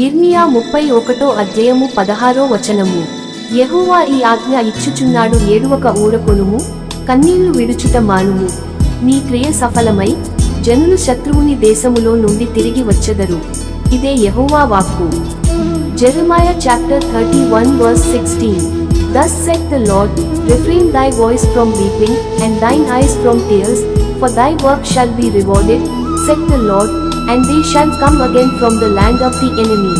యిర్మీయా 31 అధ్యాయము 16 వచనము. యెహోవా ఈ ఆజ్ఞ ఇచ్చుచున్నాడు, ఏడువక ఊరకొనుము, కన్నీళ్లు విడుచుట మానుము. నీ క్రియ సఫలమై జనులు శత్రువుని దేశములో నుండి తిరిగి వచ్చెదరు. ఇదే యెహోవా వాక్కు. Jeremiah chapter 31 verse 16. Thus saith the Lord, refrain thy voice from weeping, and thine eyes from tears, for thy work shall be rewarded, saith the Lord, and they shall come again from the land of the enemy.